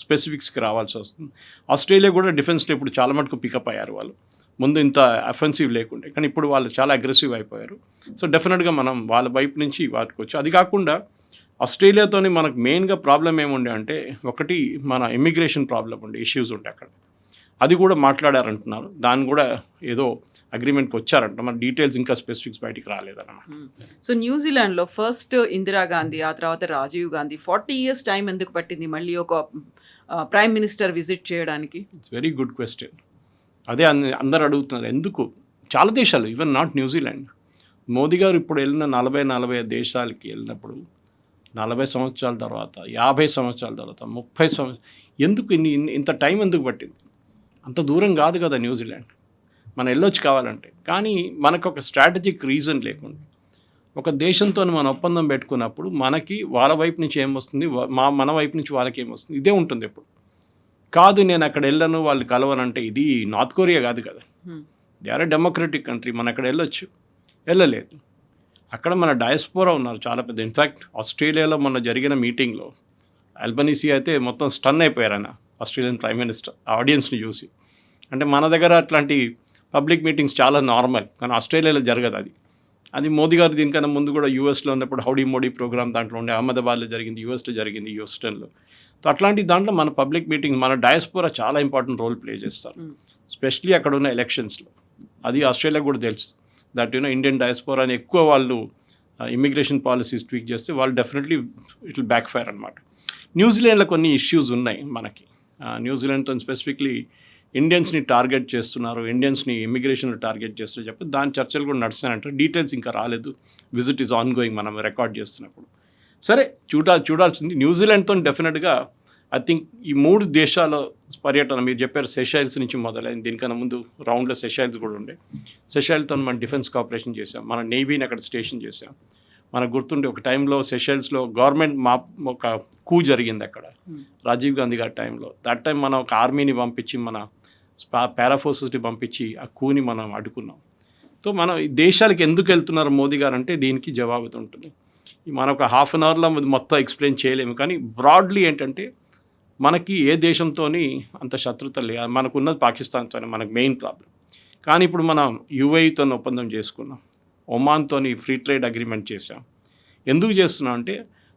స్పెసిఫిక్స్కి రావాల్సి వస్తుంది. ఆస్ట్రేలియా కూడా డిఫెన్స్లో ఇప్పుడు చాలా మటుకు పికప్ అయ్యారు వాళ్ళు. ముందు ఇంత అఫెన్సివ్ లేకుండే, కానీ ఇప్పుడు వాళ్ళు చాలా అగ్రెసివ్ అయిపోయారు. సో డెఫినెట్గా మనం వాళ్ళ వైపు నుంచి వాడుకోవచ్చు. అది కాకుండా ఆస్ట్రేలియాతోని మనకు మెయిన్గా ప్రాబ్లం ఏముండే అంటే, ఒకటి మన ఇమ్మిగ్రేషన్ ప్రాబ్లం ఉండే, ఇష్యూస్ ఉండే అక్కడ. అది కూడా మాట్లాడారంటున్నారు. దాన్ని కూడా ఏదో అగ్రిమెంట్కి వచ్చారంట. మన డీటెయిల్స్ ఇంకా స్పెసిఫిక్స్ బయటికి రాలేదన్నమాట. సో న్యూజిలాండ్లో ఫస్ట్ ఇందిరాగాంధీ, ఆ తర్వాత రాజీవ్ గాంధీ 40 years టైం ఎందుకు పట్టింది మళ్ళీ ఒక ప్రైమ్ మినిస్టర్ విజిట్ చేయడానికి? It's very good question. అదే అందరు అడుగుతున్నారు ఎందుకు. చాలా దేశాలు, ఈవెన్ నాట్ న్యూజిలాండ్. మోదీ గారు ఇప్పుడు వెళ్ళిన 40-45 దేశాలకి వెళ్ళినప్పుడు 40 సంవత్సరాల తర్వాత, 50 సంవత్సరాల తర్వాత, 30 సంవత్సరాలు ఎందుకు ఇంత టైం ఎందుకు పట్టింది? అంత దూరం కాదు కదా న్యూజిలాండ్, మనం వెళ్ళొచ్చు కావాలంటే. కానీ మనకు ఒక స్ట్రాటజిక్ రీజన్ లేకుండా ఒక దేశంతో మనం ఒప్పందం పెట్టుకున్నప్పుడు మనకి వాళ్ళ వైపు నుంచి ఏమొస్తుంది, మన వైపు నుంచి వాళ్ళకి ఏమొస్తుంది, ఇదే ఉంటుంది ఎప్పుడు. కాదు నేను అక్కడ వెళ్ళను, వాళ్ళు కలవనంటే ఇది నార్త్ కొరియా కాదు కదా. They are a democratic country. మనం అక్కడ వెళ్ళొచ్చు, వెళ్ళలేదు. అక్కడ మన డయాస్పోరా ఉన్నారు చాలా పెద్ద. ఇన్ఫ్యాక్ట్ ఆస్ట్రేలియాలో మొన్న జరిగిన మీటింగ్లో అల్బనీసీ అయితే మొత్తం స్టన్ అయిపోయారు ఆయన, ఆస్ట్రేలియన్ ప్రైమ్ మినిస్టర్ ఆడియన్స్ని చూసి. అంటే మన దగ్గర అట్లాంటి పబ్లిక్ మీటింగ్స్ చాలా నార్మల్, కానీ ఆస్ట్రేలియాలో జరగదు అది. అది మోదీ గారు దీనికన్నా ముందు కూడా యూఎస్లో ఉన్నప్పుడు హౌడీ మోడీ ప్రోగ్రామ్ దాంట్లో ఉండే, అహ్మదాబాద్లో జరిగింది, యూఎస్లో జరిగింది, హ్యూస్టన్లో. సో అట్లాంటి దాంట్లో మన పబ్లిక్ మీటింగ్, మన డయాస్పోరా చాలా ఇంపార్టెంట్ రోల్ ప్లే చేస్తారు, స్పెషలీ అక్కడ ఉన్న ఎలక్షన్స్లో. అది ఆస్ట్రేలియా కూడా తెలుసు దట్ ఇండియన్ డయాస్పోరాని ఎక్కువ వాళ్ళు ఇమిగ్రేషన్ పాలసీస్ ట్వీక్ చేస్తే వాళ్ళు definitely it will back fire అనమాట. న్యూజిలాండ్లో కొన్ని ఇష్యూస్ ఉన్నాయి మనకి. న్యూజిలాండ్తో స్పెసిఫిక్లీ ఇండియన్స్ని టార్గెట్ చేస్తున్నారు, ఇండియన్స్ని ఇమిగ్రేషన్లో టార్గెట్ చేస్తున్నారు చెప్పి దాని చర్చలు కూడా నడుస్తున్నాయంటారు. డీటెయిల్స్ ఇంకా రాలేదు, విజిట్ ఈజ్ ఆన్ గోయింగ్, మనం రికార్డ్ చేస్తున్నప్పుడు. సరే చూడాల్సింది. న్యూజిలాండ్తో డెఫినెట్గా ఐ థింక్ ఈ 3 దేశాల పర్యటన మీరు చెప్పారు, సెషైల్స్ నుంచి మొదలైంది. దీనికన్నా ముందు రౌండ్లో సెషైల్స్ కూడా ఉండే. సెషైల్తో మనం డిఫెన్స్ కోఆపరేషన్ చేసాం, మన నేవీని అక్కడ స్టేషన్ చేసాం. మనకు గుర్తుండే ఒక టైంలో సెషైల్స్లో గవర్నమెంట్ ఒక కూ జరిగింది అక్కడ, రాజీవ్ గాంధీ గారి టైంలో. దట్ టైం మనం ఒక ఆర్మీని పంపించి, మన పారాఫోర్సెస్ని పంపించి ఆ కూని మనం అడ్డుకున్నాం. సో మనం ఈ దేశాలకు ఎందుకు వెళ్తున్నారు మోదీ గారు అంటే దీనికి జవాబు ఉంటుంది. మనం ఒక హాఫ్ అన్ అవర్లో మొత్తం ఎక్స్ప్లెయిన్ చేయలేము, కానీ బ్రాడ్లీ ఏంటంటే మనకి ఏ దేశంతో అంత శత్రుత లేదు. మనకున్నది పాకిస్తాన్తోనే మనకు మెయిన్ ప్రాబ్లం. కానీ ఇప్పుడు మనం యుఏఈతో ఒప్పందం చేసుకున్నాం, ఒమాన్తో ఫ్రీ ట్రేడ్ అగ్రిమెంట్ చేసాం. ఎందుకు చేస్తున్నాం అంటే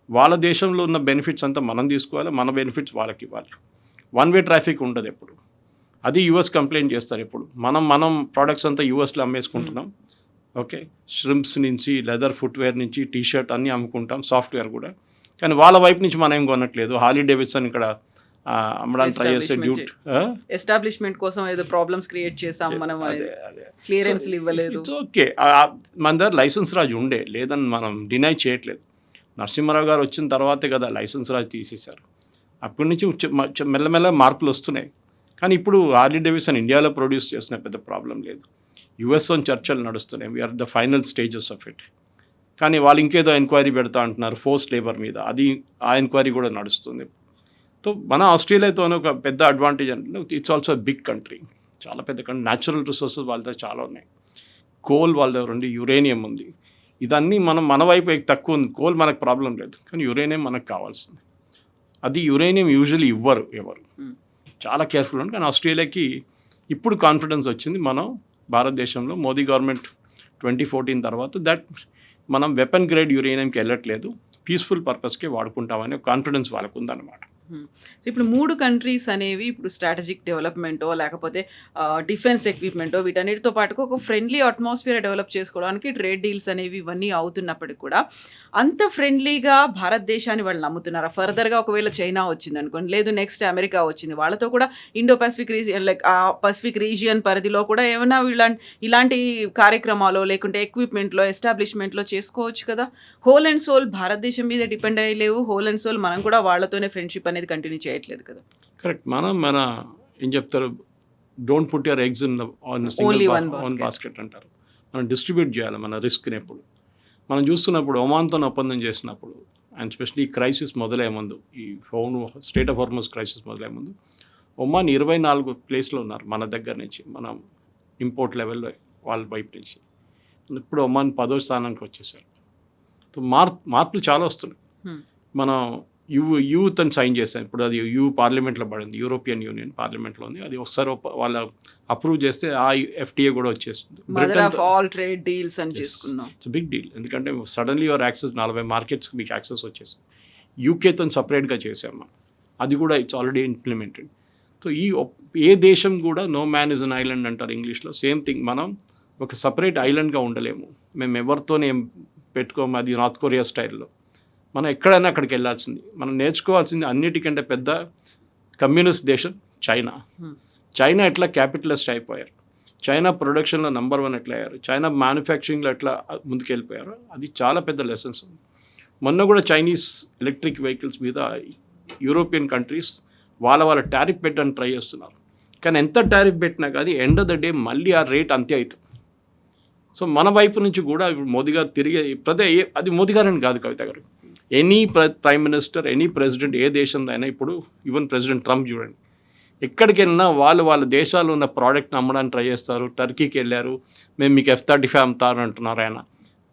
వాళ్ళ దేశంలో ఉన్న బెనిఫిట్స్ అంతా మనం తీసుకోవాలి, మన బెనిఫిట్స్ వాళ్ళకి ఇవ్వాలి. 1 way ట్రాఫిక్ ఉండదు ఎప్పుడు. అది యూఎస్ కంప్లైంట్ చేస్తారు ఎప్పుడు. మనం ప్రొడక్ట్స్ అంతా యూఎస్లో అమ్మేసుకుంటున్నాం, ఓకే, ష్రింప్స్ నుంచి లెదర్ ఫుట్వేర్ నుంచి టీ షర్ట్ అన్నీ అమ్ముకుంటాం, సాఫ్ట్వేర్ కూడా. కానీ వాళ్ళ వైపు నుంచి మనం ఏం కొనట్లేదు. హార్లీ డేవిడ్సన్ ఇక్కడ అమ్మడానికి ట్రై చేస్తే డ్యూట్ ఎస్టాబ్లిష్మెంట్ కోసం ఏదో ప్రాబ్లమ్స్ క్రియేట్ చేసాం మనం, క్లియరెన్స్ ఇవ్వలేదు. ఇట్స్ ఓకే, మన దగ్గర లైసెన్స్ రాజు ఉండే, లేదని మనం డినై చేయట్లేదు. నరసింహారావు గారు వచ్చిన తర్వాతే కదా లైసెన్స్ రాజు తీసేశారు. అప్పటి నుంచి మెల్లమెల్ల మార్పులు వస్తున్నాయి. కానీ ఇప్పుడు హార్లీ డేవిడ్సన్ ఇండియాలో ప్రొడ్యూస్ చేసిన పెద్ద ప్రాబ్లం లేదు. యుఎస్తో చర్చలు నడుస్తున్నాయి, we are the final stages of it. కానీ వాళ్ళు ఇంకేదో ఎంక్వైరీ పెడతా అంటున్నారు ఫోర్స్ లేబర్ మీద, అది ఆ ఎంక్వైరీ కూడా నడుస్తుంది. సో మన ఆస్ట్రేలియాతోనే ఒక పెద్ద అడ్వాంటేజ్ అంటే ఇట్స్ ఆల్సో బిగ్ కంట్రీ, చాలా పెద్ద కంట్రీ. న్యాచురల్ రిసోర్సెస్ వాళ్ళ దగ్గర చాలా ఉన్నాయి. కోల్ వాళ్ళ దగ్గర ఉంది, యురేనియం ఉంది. ఇదన్నీ మన వైపు తక్కువ ఉంది. కోల్ మనకు ప్రాబ్లం లేదు, కానీ యురేనియం మనకు కావాల్సింది. అది యురేనియం యూజువల్లీ ఇవ్వరు ఎవరు, చాలా కేర్ఫుల్ ఉంది. కానీ ఆస్ట్రేలియాకి ఇప్పుడు కాన్ఫిడెన్స్ వచ్చింది. మనం భారతదేశంలో మోదీ గవర్నమెంట్ 2014 తర్వాత దట్ మనం వెపన్ గ్రేడ్ యురేనియంకి వెళ్ళట్లేదు, పీస్ఫుల్ పర్పస్కే వాడుకుంటామనే కాన్ఫిడెన్స్ వాళ్ళకు ఉందన్నమాట. సో ఇప్పుడు 3 కంట్రీస్ అనేవి ఇప్పుడు స్ట్రాటజిక్ డెవలప్మెంటో లేకపోతే డిఫెన్స్ ఎక్విప్మెంటో వీటన్నిటితో పాటు ఒక ఫ్రెండ్లీ అట్మాస్ఫియర్ డెవలప్ చేసుకోవడానికి ట్రేడ్ డీల్స్ అనేవి ఇవన్నీ అవుతున్నప్పటికి కూడా అంత ఫ్రెండ్లీగా భారతదేశాన్ని వాళ్ళు నమ్ముతున్నారా? ఫర్దర్గా ఒకవేళ చైనా వచ్చింది అనుకోండి, లేదు నెక్స్ట్ అమెరికా వచ్చింది, వాళ్ళతో కూడా ఇండో పసిఫిక్ రీజియన్ లైక్ ఆ పసిఫిక్ రీజియన్ పరిధిలో కూడా ఏమైనా ఇలాంటి కార్యక్రమాలు లేకుంటే ఎక్విప్మెంట్లో ఎస్టాబ్లిష్మెంట్లో చేసుకోవచ్చు కదా. హోల్ అండ్ సోల్ భారతదేశం మీద డిపెండ్ అయ్యలేవు, హోల్ అండ్ సోల్ మనం కూడా వాళ్ళతోనే ఫ్రెండ్షిప్ అనేది కంటిన్యూ చేయట్లేదు కదా. కరెక్ట్. మన ఏం చెప్తారు, don't put your eggs in Only one one basket అంటారు. మనం డిస్ట్రిబ్యూట్ చేయాలి మన రిస్క్ని. ఎప్పుడు మనం చూస్తున్నప్పుడు ఒమాన్తో ఒప్పందం చేసినప్పుడు, అండ్ స్పెషల్లీ క్రైసిస్ మొదలయ్యే ముందు, ఈ స్టేట్ ఆఫ్ హార్మస్ క్రైసిస్ మొదలయ్యే ముందు ఒమాన్ 24 ప్లేస్లో ఉన్నారు మన దగ్గర నుంచి, మనం ఇంపోర్ట్ లెవెల్లో వాళ్ళ వైపు నుంచి. ఇప్పుడు ఒమాన్ 10వ స్థానానికి వచ్చేసారు. మార్పులు చాలా వస్తున్నాయి. మనం యూత్ అని సైన్ చేశాం. ఇప్పుడు అది పార్లమెంట్లో పడింది, యూరోపియన్ యూనియన్ పార్లమెంట్లో ఉంది. అది ఒకసారి వాళ్ళ అప్రూవ్ చేస్తే ఆ FTA కూడా వచ్చేస్తుంది. ఆల్ ట్రేడ్ డీల్స్ అని చేసుకున్నాం. It's big deal. ఎందుకంటే సడన్లీ యువర్ యాక్సెస్ 40 మార్కెట్స్కి మీకు యాక్సెస్ వచ్చేస్తుంది. యూకేతో సపరేట్గా చేసాం మనం, అది కూడా ఇట్స్ ఆల్రెడీ ఇంప్లిమెంటెడ్. సో ఏ దేశం కూడా no man is an island అంటారు ఇంగ్లీష్లో. సేమ్ థింగ్, మనం ఒక సపరేట్ ఐలాండ్గా ఉండలేము. మేము ఎవరితోనే పెట్టుకోము, అది నార్త్ కొరియా స్టైల్లో. మనం ఎక్కడైనా అక్కడికి వెళ్ళాల్సింది. మనం నేర్చుకోవాల్సింది అన్నిటికంటే పెద్ద కమ్యూనిస్ట్ దేశం చైనా ఎట్లా క్యాపిటలిస్ట్ అయిపోయారు, చైనా ప్రొడక్షన్లో నెంబర్ 1 ఎట్లా అయ్యారు, చైనా మ్యానుఫ్యాక్చరింగ్లో ఎట్లా ముందుకెళ్ళిపోయారు, అది చాలా పెద్ద లెసన్స్ ఉంది. మొన్న కూడా చైనీస్ ఎలక్ట్రిక్ వెహికల్స్ మీద యూరోపియన్ కంట్రీస్ వాళ్ళ టారిఫ్ పెట్టడానికి ట్రై చేస్తున్నారు. కానీ ఎంత టారిఫ్ పెట్టినా కానీ ఎండ్ ఆఫ్ ద డే మళ్ళీ ఆ రేట్ అంతే అవుతుంది. సో మన వైపు నుంచి కూడా ఇప్పుడు మోదీ గారు తిరిగి అది మోదీ గారు అని కాదు, Kavitha garu, any prime minister, any president, ఏ దేశంలో అయినా, ఇప్పుడు ఈవెన్ ప్రెసిడెంట్ ట్రంప్ చూడండి, ఎక్కడికి వెళ్ళినా వాళ్ళ దేశాల్లో ఉన్న ప్రోడక్ట్ని అమ్మడానికి ట్రై చేస్తారు. టర్కీకి వెళ్ళారు, మేము మీకు F-35 అమ్ముతారు అంటున్నారు ఆయన.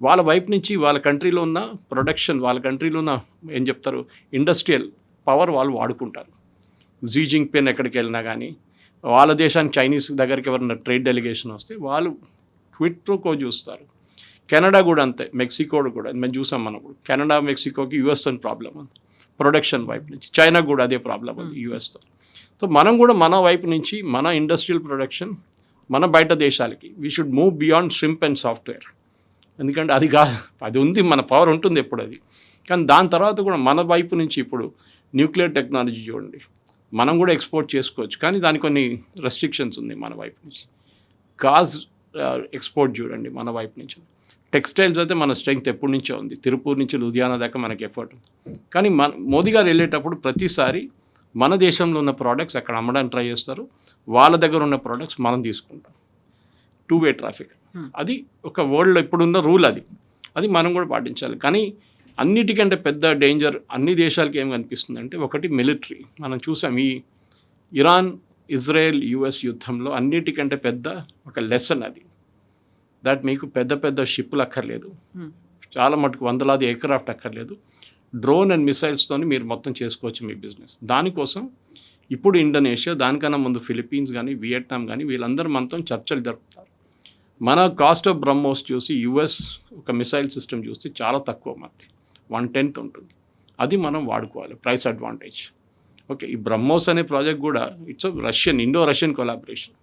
వాళ్ళ వైపు నుంచి వాళ్ళ కంట్రీలో ఉన్న ప్రొడక్షన్, వాళ్ళ కంట్రీలో ఉన్న ఏం చెప్తారు ఇండస్ట్రియల్ పవర్ వాళ్ళు వాడుకుంటారు. జీ జింగ్పిన్ ఎక్కడికి వెళ్ళినా కానీ, వాళ్ళ దేశానికి చైనీస్ దగ్గరికి ఎవరైనా ట్రేడ్ డెలిగేషన్ వస్తే వాళ్ళు క్విట్ ప్రోకో చూస్తారు. కెనడా కూడా అంతే, మెక్సికో కూడా మేము చూసాం. మనప్పుడు కెనడా మెక్సికోకి యుఎస్తో ప్రాబ్లం ఉంది ప్రొడక్షన్ వైపు నుంచి, చైనా కూడా అదే ప్రాబ్లం ఉంది యుఎస్తో. సో మనం కూడా మన వైపు నుంచి మన ఇండస్ట్రియల్ ప్రొడక్షన్ మన బయట దేశాలకి we should move beyond shrimp and software. ఎందుకంటే అది ఉంది, మన పవర్ ఉంటుంది ఎప్పుడు అది. కానీ దాని తర్వాత కూడా మన వైపు నుంచి ఇప్పుడు న్యూక్లియర్ టెక్నాలజీ చూడండి, మనం కూడా ఎక్స్పోర్ట్ చేసుకోవచ్చు, కానీ దానికి కొన్ని రెస్ట్రిక్షన్స్ ఉంది మన వైపు నుంచి. గాజ్ ఎక్స్పోర్ట్ చూడండి మన వైపు నుంచి. టెక్స్టైల్స్ అయితే మన స్ట్రెంగ్త్ ఎప్పటి నుంచో ఉంది, తిరుపూర్ నుంచి లుధియానా దాకా మనకి ఎఫర్ట్ ఉంది. కానీ మోదీ గారు వెళ్ళేటప్పుడు ప్రతిసారి మన దేశంలో ఉన్న ప్రోడక్ట్స్ అక్కడ అమ్మడానికి ట్రై చేస్తారు, వాళ్ళ దగ్గర ఉన్న ప్రోడక్ట్స్ మనం తీసుకుంటాం. 2-way ట్రాఫిక్ అది ఒక వరల్డ్లో ఇప్పుడున్న రూల్, అది మనం కూడా పాటించాలి. కానీ అన్నిటికంటే పెద్ద డేంజర్ అన్ని దేశాలకి ఏం కనిపిస్తుంది అంటే, ఒకటి మిలిటరీ. మనం చూసాం ఈ ఇరాన్, ఇజ్రాయెల్, US యుద్ధంలో అన్నిటికంటే పెద్ద ఒక లెసన్ అది. దట్ మీకు పెద్ద షిప్పులు అక్కర్లేదు, చాలా మటుకు వందలాది ఎయిర్క్రాఫ్ట్ అక్కర్లేదు, డ్రోన్ అండ్ మిసైల్స్తో మీరు మొత్తం చేసుకోవచ్చు మీ బిజినెస్. దానికోసం ఇప్పుడు ఇండోనేషియా, దానికన్నా ముందు ఫిలిప్పీన్స్ కానీ వియట్నాం కానీ వీళ్ళందరూ మనతో చర్చలు జరుపుతారు. మన కాస్ట్ ఆఫ్ బ్రహ్మోస్ చూసి US ఒక మిసైల్ సిస్టమ్ చూస్తే చాలా తక్కువ, మనకి 1/10 ఉంటుంది. అది మనం వాడుకోవాలి, ప్రైస్ అడ్వాంటేజ్. ఓకే, ఈ బ్రహ్మోస్ అనే ప్రాజెక్ట్ కూడా it's Indo Russian collaboration.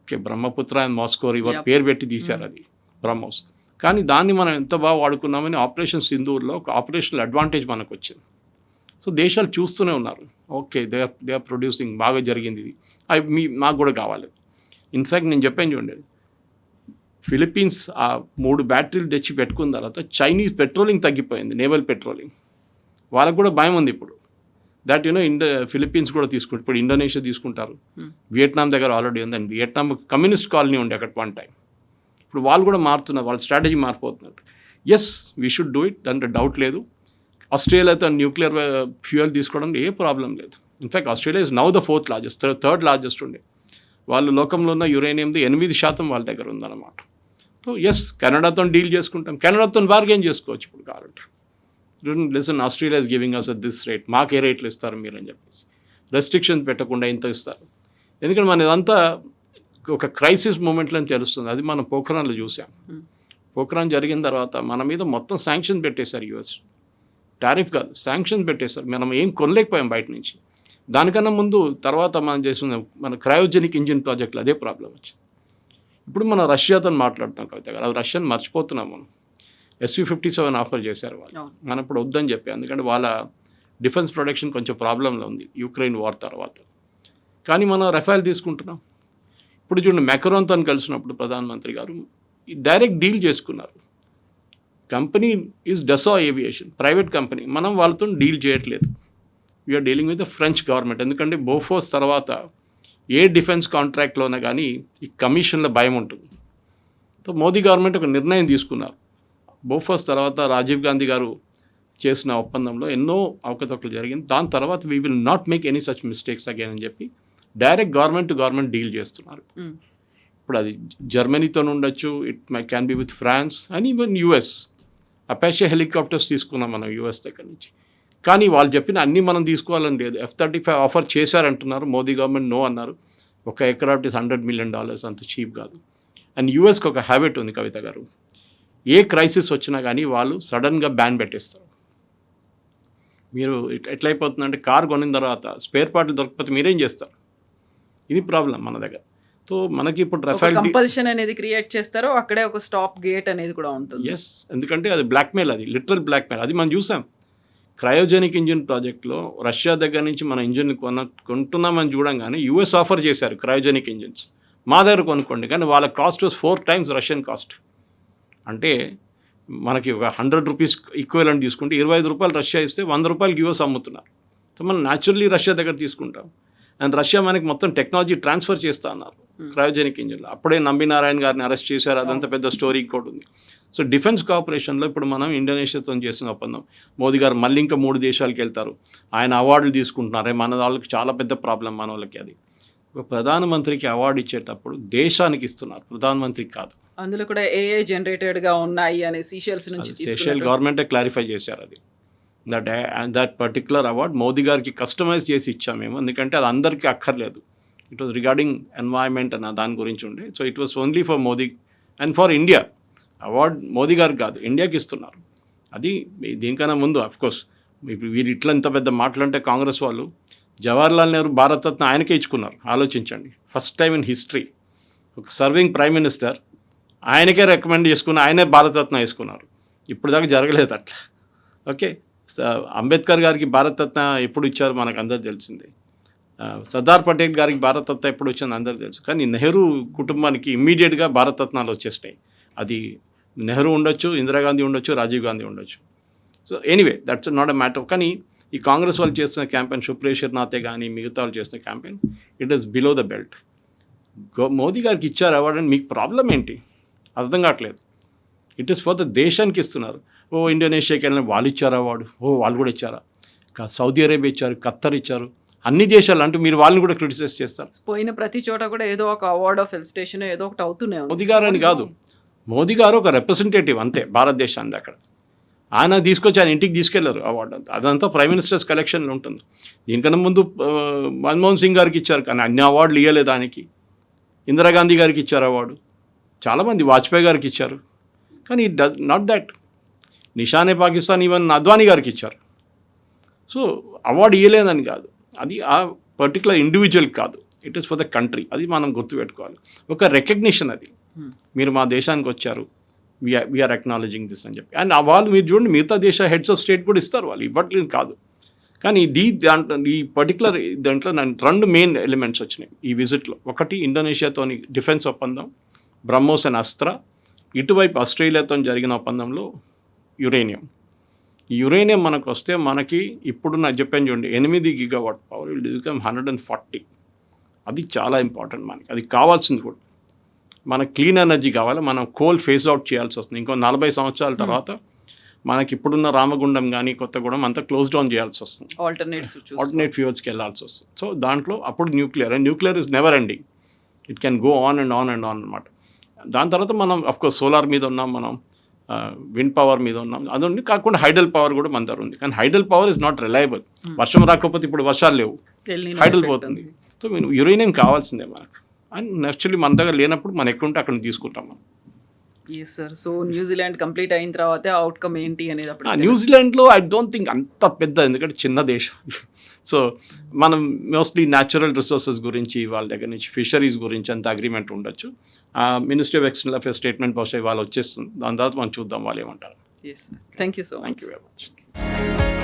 Okay, Brahmaputra and Moscow river పేరు పెట్టి తీశారు. అది బ్రహ్మోస్. కానీ దాన్ని మనం ఎంత బాగా వాడుకున్నామని ఆపరేషన్ సింధూర్లో ఒక ఆపరేషనల్ అడ్వాంటేజ్ మనకు వచ్చింది. సో దేశాలు చూస్తూనే ఉన్నారు, ఓకే దే ఆర్ ప్రొడ్యూసింగ్, బాగా జరిగింది ఇది, అవి మాకు కూడా కావాలి. ఇన్ఫ్యాక్ట్ నేను చెప్పాను చూడండి, ఫిలిప్పీన్స్ ఆ 3 బ్యాటరీలు తెచ్చి పెట్టుకున్న తర్వాత చైనీస్ పెట్రోలింగ్ తగ్గిపోయింది, నేవల్ పెట్రోలింగ్. వాళ్ళకు కూడా భయం ఉంది ఇప్పుడు దట్ ఫిలిప్పీన్స్ కూడా తీసుకుంటారు, ఇప్పుడు ఇండోనేషియా తీసుకుంటారు, వియట్నాం దగ్గర ఆల్రెడీ ఉంది. అండ్ వియట్నాం కమ్యూనిస్ట్ కాలనీ ఉండే అక్కడ వన్ టైం. ఇప్పుడు వాళ్ళు కూడా మారుతున్నారు, వాళ్ళ స్ట్రాటజీ మారిపోతున్నారు. Yes we should do it, అంటే డౌట్ లేదు. ఆస్ట్రేలియాతో న్యూక్లియర్ ఫ్యూయల్ తీసుకోవడం ఏ ప్రాబ్లం లేదు. In fact Australia is now the 4th largest, 3rd largest ఉండే. వాళ్ళు లోకంలో ఉన్న యురేనియంది 8% వాళ్ళ దగ్గర ఉందన్నమాట. సో ఎస్ కెనడాతో డీల్ చేసుకుంటాం, కెనడాతో బార్గెన్ చేసుకోవచ్చు ఇప్పుడు కావాలంటే. Listen, Australia is giving us at this rate, మాకు ఏ రేట్లు ఇస్తారు మీరు అని చెప్పేసి రెస్ట్రిక్షన్స్ పెట్టకుండా ఇంత ఇస్తారు. ఎందుకంటే మన ఇదంతా ఒక క్రైసిస్ మూమెంట్లో తెలుస్తుంది. అది మనం పోఖ్రాన్లో చూసాం. పోఖ్రాన్ జరిగిన తర్వాత మన మీద మొత్తం శాంక్షన్ పెట్టేశారు యూఎస్. టారిఫ్ కాదు, శాంక్షన్ పెట్టేశారు. మనం ఏం కొనలేకపోయాం బయట నుంచి. దానికన్నా ముందు తర్వాత మనం చేసిన మన క్రయోజెనిక్ ఇంజిన్ ప్రాజెక్టులో అదే ప్రాబ్లం వచ్చింది. ఇప్పుడు మనం రష్యాతో మాట్లాడుతాం కవిత గారు, అది రష్యాని మర్చిపోతున్నాం మనం. SU-57 ఆఫర్ చేశారు వాళ్ళు, మనం ఇప్పుడు వద్దని చెప్పి, ఎందుకంటే వాళ్ళ డిఫెన్స్ ప్రొడక్షన్ కొంచెం ప్రాబ్లంలో ఉంది యుక్రెయిన్ వార్ తర్వాత. కానీ మనం రఫేల్ తీసుకుంటున్నాం. ఇప్పుడు చూడండి, మెక్రాన్తో కలిసినప్పుడు ప్రధానమంత్రి గారు డైరెక్ట్ డీల్ చేసుకున్నారు. Company is Dassault Aviation, private company. మనం వాళ్ళతో డీల్ చేయట్లేదు, we are dealing with the French government. ఎందుకంటే బోఫోర్స్ తర్వాత ఏ డిఫెన్స్ కాంట్రాక్ట్లోనే కానీ ఈ కమిషన్ల భయం ఉంటుంది. సో మోదీ గవర్నమెంట్ ఒక నిర్ణయం తీసుకున్నారు. బోఫోర్స్ తర్వాత రాజీవ్ గాంధీ గారు చేసిన ఒప్పందంలో ఎన్నో అవకతవకలు జరిగింది. దాని తర్వాత we will not make any such mistakes again అని చెప్పి direct government to government deal చేస్తున్నారు. ఇప్పుడు అది జర్మనీతో ఉండొచ్చు, it can be with France and even US. Apache helicopters తీసుకున్నాం మనం యుఎస్ దగ్గర నుంచి. కానీ వాళ్ళు చెప్పిన అన్నీ మనం తీసుకోవాలని లేదు. F-35 ఆఫర్ చేశారంటున్నారు, మోదీ గవర్నమెంట్ నో అన్నారు. ఒక ఎయిర్క్రాఫ్ట్ ఇస్ $100 million, అంత చీప్ కాదు. అండ్ యూఎస్కి ఒక హ్యాబిట్ ఉంది కవిత గారు, ఏ క్రైసిస్ వచ్చినా కానీ వాళ్ళు సడన్గా బ్యాన్ పెట్టేస్తారు. మీరు ఎట్లయిపోతుందంటే కార్ కొనిన తర్వాత స్పేర్ పార్ట్లు దొరకకపోతే మీరేం చేస్తారు? ఇది ప్రాబ్లం మన దగ్గర. సో మనకి ఇప్పుడు రఫేల్ కంపల్షన్ అనేది క్రియేట్ చేస్తారో అక్కడే ఒక స్టాప్ గేట్ అనేది కూడా ఉంటుంది. ఎస్, ఎందుకంటే అది బ్లాక్మెయిల్, అది లిటరల్ బ్లాక్మెయిల్. అది మనం చూసాం క్రయోజెనిక్ ఇంజిన్ ప్రాజెక్ట్లో. రష్యా దగ్గర నుంచి మన ఇంజిన్ కొంటున్నామని చూడంగానే యూఎస్ ఆఫర్ చేశారు క్రయోజెనిక్ ఇంజిన్స్, మా దగ్గర కొనుక్కోండి. కానీ వాళ్ళ cost was 4 times Russian cost. అంటే మనకి ఒక 100 రూపీస్ ఈక్వలెంట్ తీసుకుంటే 25 రూపాయలు రష్యా ఇస్తే 100 రూపాయలకి యూఎస్ అమ్ముతున్నారు. సో మనం న్యాచురల్లీ రష్యా దగ్గర తీసుకుంటాం. అండ్ రష్యా మనకి మొత్తం టెక్నాలజీ ట్రాన్స్ఫర్ చేస్తా అన్నారు క్రయోజెనిక్ ఇంజిన్లో. అప్పుడే నంబినారాయణ గారిని అరెస్ట్ చేశారు, అదంతా పెద్ద స్టోరీ ఇంకోటి ఉంది. సో డిఫెన్స్ కోఆపరేషన్లో ఇప్పుడు మనం ఇండోనేషియాతో చేసిన ఒప్పందం. మోదీ గారు మళ్ళీ ఇంకా 3 దేశాలకు వెళ్తారు, ఆయన అవార్డులు తీసుకుంటున్నారే. మన వాళ్ళకి చాలా పెద్ద ప్రాబ్లం మన వాళ్ళకి. అది ఒక ప్రధానమంత్రికి అవార్డు ఇచ్చేటప్పుడు దేశానికి ఇస్తున్నారు, ప్రధానమంత్రికి కాదు. అందులో కూడా AI జనరేటెడ్గా ఉన్నాయి అనే సీషెల్స్ నుంచి సెషల్ గవర్నమెంటే క్లారిఫై చేశారు అది. దట్ పర్టికులర్ అవార్డ్ మోదీ గారికి కస్టమైజ్ చేసి ఇచ్చాము మేము, ఎందుకంటే అది అందరికీ అక్కర్లేదు. ఇట్ వాజ్ రిగార్డింగ్ ఎన్వైర్న్మెంట్ అన్న దాని గురించి ఉండే. So it was only for Modi and for India. Award Modi గారికి కాదు, ఇండియాకి ఇస్తున్నారు. అది దీనికన్నా ముందు అఫ్కోర్స్ వీరు ఇట్లా ఇంత పెద్ద మాటలంటే కాంగ్రెస్ వాళ్ళు జవహర్లాల్ నెహ్రూ భారతరత్న ఆయనకే ఇచ్చుకున్నారు. ఆలోచించండి, ఫస్ట్ టైం ఇన్ హిస్టరీ ఒక సర్వింగ్ ప్రైమ్ మినిస్టర్ ఆయనకే రికమెండ్ చేసుకుని ఆయనే భారతరత్న వేసుకున్నారు. ఇప్పుడు దాకా జరగలేదు అట్లా. ఓకే, అంబేద్కర్ గారికి భారతరత్న ఎప్పుడు ఇచ్చారు మనకు అందరు తెలిసిందే. సర్దార్ పటేల్ గారికి భారతరత్న ఎప్పుడు వచ్చింది అందరు తెలుసు. కానీ నెహ్రూ కుటుంబానికి ఇమ్మీడియట్గా భారతరత్నాలు వచ్చేసినాయి. అది నెహ్రూ ఉండొచ్చు, ఇందిరాగాంధీ ఉండొచ్చు, రాజీవ్ గాంధీ ఉండొచ్చు. So anyway that's not a matter. కానీ ఈ కాంగ్రెస్ వాళ్ళు చేస్తున్న క్యాంపెయిన్, సుప్రీయా శర్నాథే కానీ మిగతా వాళ్ళు చేస్తున్న campaign, it is below the belt. Modi గారికి ఇచ్చారు అవార్డు అని మీకు ప్రాబ్లం ఏంటి? అర్థం కావట్లేదు. ఇట్ ఈస్ ఫర్ ద దేశానికి ఇస్తున్నారు. ఓ ఇండోనేషియాకి వెళ్ళిన వాళ్ళు ఇచ్చారు అవార్డు, ఓ వాళ్ళు కూడా ఇచ్చారా? సౌదీ అరేబియా ఇచ్చారు, ఖత్తర్ ఇచ్చారు, అన్ని దేశాలు. అంటే మీరు వాళ్ళని కూడా క్రిటిసైజ్ చేస్తారు. పోయిన ప్రతి చోట కూడా ఏదో ఒక అవార్డ్ ఆఫ్ ఫెలిసిటేషన్ ఏదో ఒకటి అవుతూనే ఉంది. మోదీ గారు అని కాదు, మోదీ గారు ఒక రిప్రజెంటేటివ్ అంతే భారతదేశాన్ని. అక్కడ ఆయన తీసుకొచ్చి ఆయన ఇంటికి తీసుకెళ్లారు అవార్డు అంతా. అదంతా ప్రైమ్ మినిస్టర్స్ కలెక్షన్లో ఉంటుంది. దీనికన్నా ముందు మన్మోహన్ సింగ్ గారికి ఇచ్చారు, కానీ అన్ని అవార్డులు ఇవ్వలేదు ఆయనకి. ఇందిరాగాంధీ గారికి ఇచ్చారు అవార్డు, చాలామంది వాజ్పేయి గారికి ఇచ్చారు. కానీ it does not that. Nishane Pakistan even Advani గారికి ఇచ్చారు. సో అవార్డు ఇవ్వలేదని కాదు, అది ఆ పర్టికులర్ ఇండివిజువల్ కాదు, it is for the country. అది మనం గుర్తుపెట్టుకోవాలి. ఒక రికగ్నిషన్ అది. మీరు మా దేశానికి వచ్చారు, వీఆర్ అక్నాలజింగ్ దిస్ అని చెప్పి. అండ్ వాళ్ళు మీరు చూడండి మిగతా దేశ హెడ్స్ ఆఫ్ స్టేట్ కూడా ఇస్తారు, వాళ్ళు ఇవ్వట్లేదు కాదు. కానీ దాంట్లో ఈ పర్టికులర్ దాంట్లో రెండు మెయిన్ ఎలిమెంట్స్ వచ్చినాయి ఈ విజిట్లో. ఒకటి ఇండోనేషియాతోని డిఫెన్స్ ఒప్పందం బ్రహ్మోస్ అండ్ అస్త్ర, ఇటువైపు ఆస్ట్రేలియాతో జరిగిన ఒప్పందంలో యురేనియం. ఈ యురేనియం మనకు వస్తే మనకి ఇప్పుడు నాకు చెప్పాను చూడండి 8 GW పవర్ విల్ బికమ్ 140. అది చాలా ఇంపార్టెంట్ మనకి, అది కావాల్సింది కూడా. మనకు క్లీన్ ఎనర్జీ కావాలి, మనం కోల్ ఫేస్ అవుట్ చేయాల్సి వస్తుంది. ఇంకో 40 సంవత్సరాల తర్వాత మనకి ఇప్పుడున్న రామగుండం కానీ కొత్తగూడెం అంతా క్లోజ్ డౌన్ చేయాల్సి వస్తుంది, ఆల్టర్నేట్ ఫ్యూయల్స్కి వెళ్ళాల్సి వస్తుంది. సో దాంట్లో అప్పుడు nuclear is never ending, it can go on and on and on అనమాట. దాని తర్వాత మనం అఫ్కోర్స్ సోలార్ మీద ఉన్నాం, మనం విండ్ పవర్ మీద ఉన్నాం, అదండి. కాకుండా హైడల్ పవర్ కూడా మన దగ్గర ఉంది. కానీ hydel power is not reliable. వర్షం రాకపోతే ఇప్పుడు వర్షాలు లేవు, హైడల్ పోతుంది. సో యురేనియం కావాల్సిందే మనకు. అండ్ యాక్చువల్లీ మన దగ్గర లేనప్పుడు మనం ఎక్కడుంటే అక్కడ తీసుకుంటాం మనం. Yes sir. So New Zealand complete అయిన తర్వాత అవుట్కమ్ ఏంటి అనేది అప్పుడు న్యూజిలాండ్లో ఐ డోంట్ థింక్ అంత పెద్ద, ఎందుకంటే చిన్న దేశం. సో మనం మోస్ట్లీ న్యాచురల్ రిసోర్సెస్ గురించి వాళ్ళ దగ్గర నుంచి ఫిషరీస్ గురించి అంత అగ్రిమెంట్ ఉండొచ్చు. Ministry of external affairs statement బహుశా వాళ్ళు వచ్చేస్తుంది, దాని తర్వాత మనం చూద్దాం వాళ్ళు ఏమంటారు. Thank you so much. Thank you very much.